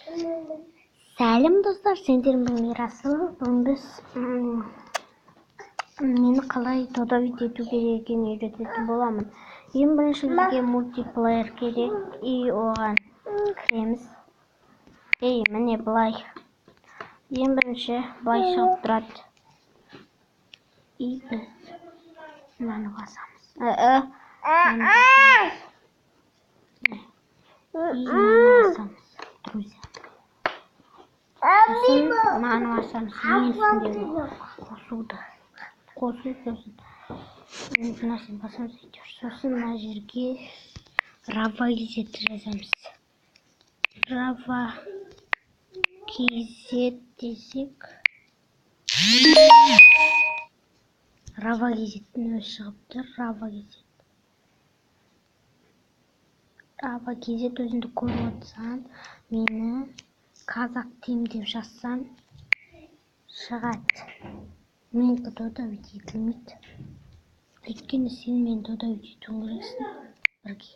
Сәлем достар, сендер Мирасыл. Бүгін біз мені қалай додавид ету керек екенін үйрететін боламын. Ең бірінші бізге мультиплеер керек, и оған кіреміз. Міне былай. Ең бірінші былай шығып тұрады. И біз мынаны басамыз. Друзья. Сосын мынаны басамыз. Ең үстіндегі қосу сосын. Мынасын басамыз әйтеуір. Сосын мына жерге ravagizet жазамыз. Ravagizet десек. Ravagizеттің өзі шығып тұр. Ravagizet өзіңді көріп отырсаң, мені қазақ тим деп жазсам шығады. Менікі додавид етілмейді. Өйткені сен мен додавид етуің керексің бірге.